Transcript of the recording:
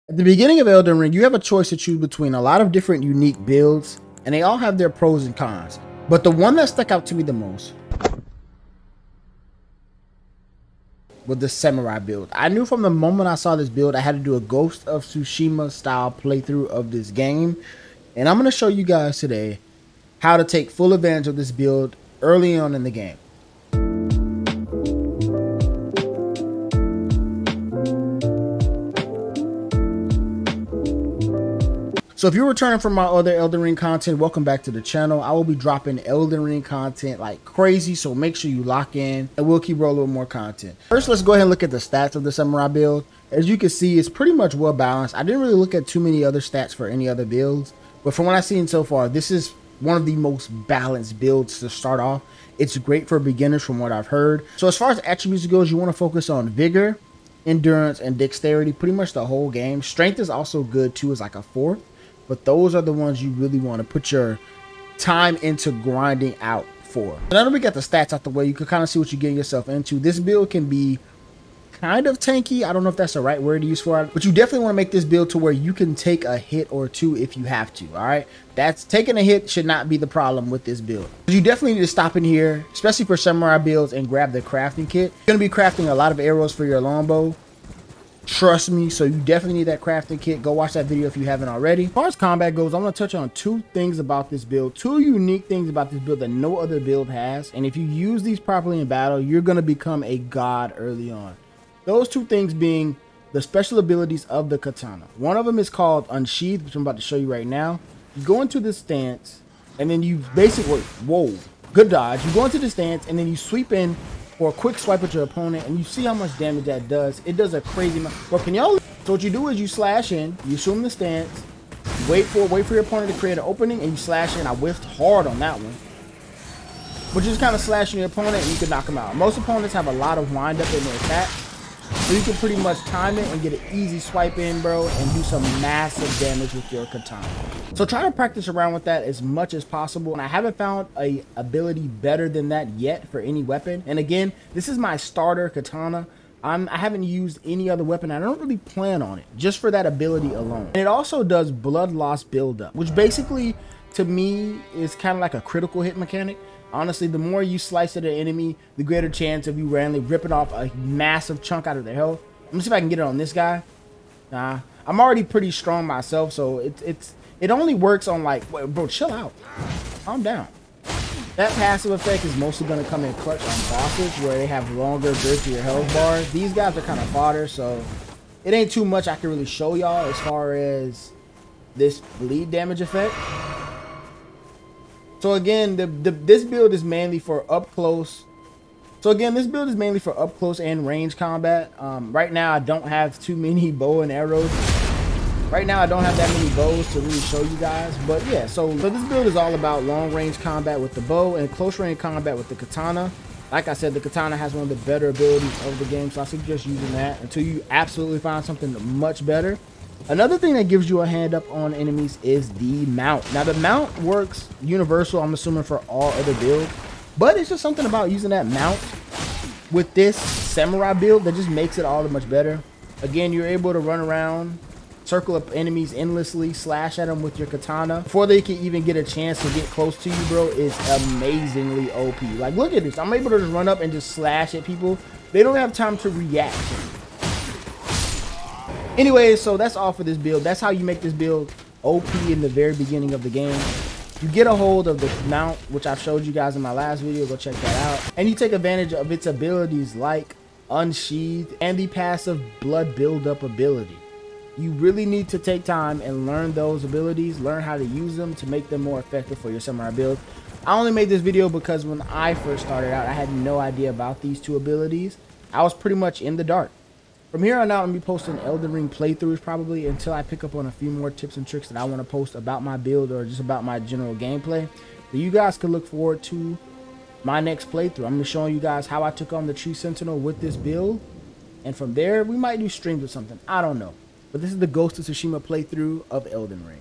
At the beginning of Elden Ring, you have a choice to choose between a lot of different unique builds, and they all have their pros and cons. But the one that stuck out to me the most was the samurai build. I knew from the moment I saw this build, I had to do a Ghost of Tsushima style playthrough of this game. And I'm going to show you guys today how to take full advantage of this build early on in the game. So if you're returning from my other Elden Ring content, welcome back to the channel. I will be dropping Elden Ring content like crazy, so make sure you lock in and we'll keep rolling with more content. First, let's go ahead and look at the stats of the samurai build. As you can see, it's pretty much well balanced. I didn't really look at too many other stats for any other builds, but from what I've seen so far, this is one of the most balanced builds to start off. It's great for beginners from what I've heard. So as far as attributes goes, you want to focus on vigor, endurance, and dexterity, pretty much the whole game. Strength is also good too, as like a fourth. But those are the ones you really want to put your time into grinding out for. Now that we got the stats out the way, you can kind of see what you're getting yourself into. This build can be kind of tanky. I don't know if that's the right word to use for it, but you definitely want to make this build to where you can take a hit or two if you have to. All right, that's taking a hit should not be the problem with this build. You definitely need to stop in here, especially for samurai builds, and grab the crafting kit. You're going to be crafting a lot of arrows for your longbow. Trust me, so you definitely need that crafting kit. Go watch that video if you haven't already. As far as combat goes, I'm going to touch on two things about this build, two unique things about this build that no other build has. And if you use these properly in battle, you're going to become a god early on. Those two things being the special abilities of the katana. One of them is called Unsheathed, which I'm about to show you right now. You go into this stance, and then you basically, whoa, good dodge. You go into the stance, and then you sweep in for a quick swipe at your opponent, and you see how much damage that does. It does a crazy amount. Well, can y'all? So what you do is you slash in, you assume the stance, wait for your opponent to create an opening, and you slash in. I whiffed hard on that one, but you just kind of slash in your opponent, and you can knock them out. Most opponents have a lot of wind up in their attack, so you can pretty much time it and get an easy swipe in, bro, and do some massive damage with your katana. So try to practice around with that as much as possible. And I haven't found a ability better than that yet for any weapon. And again, this is my starter katana. I haven't used any other weapon. I don't really plan on it, just for that ability alone. And it also does blood loss buildup, which basically to me is kind of like a critical hit mechanic. Honestly, the more you slice at an enemy, the greater chance of you randomly ripping off a massive chunk out of their health. Let me see if I can get it on this guy. Nah, I'm already pretty strong myself, so it only works on like, wait, bro, chill out, calm down. That passive effect is mostly going to come in clutch on bosses where they have longer, girthier health bars. These guys are kind of fodder, so it ain't too much I can really show y'all as far as this bleed damage effect. So again, this build is mainly for up close. And range combat. Right now, I don't have too many bow and arrows. Right now, I don't have that many bows to really show you guys. But yeah, so this build is all about long range combat with the bow and close range combat with the katana. Like I said, the katana has one of the better abilities of the game, so I suggest using that until you absolutely find something much better. Another thing that gives you a hand up on enemies is the mount. Now the mount works universal, I'm assuming, for all other builds, but it's just something about using that mount with this samurai build that just makes it all that much better. Again, you're able to run around, circle up enemies endlessly, slash at them with your katana before they can even get a chance to get close to you, bro. Is amazingly OP. Like, look at this. I'm able to just run up and just slash at people. They don't have time to react. Anyway, so that's all for this build. That's how you make this build OP in the very beginning of the game. You get a hold of the mount, which I've showed you guys in my last video. Go check that out. And you take advantage of its abilities like Unsheathed and the passive blood buildup ability. You really need to take time and learn those abilities, learn how to use them to make them more effective for your samurai build. I only made this video because when I first started out, I had no idea about these two abilities. I was pretty much in the dark. From here on out, I'm going to be posting Elden Ring playthroughs probably until I pick up on a few more tips and tricks that I want to post about my build or just about my general gameplay. So you guys can look forward to my next playthrough. I'm going to be showing you guys how I took on the Tree Sentinel with this build. And from there, we might do streams or something. I don't know. But this is the Ghost of Tsushima playthrough of Elden Ring.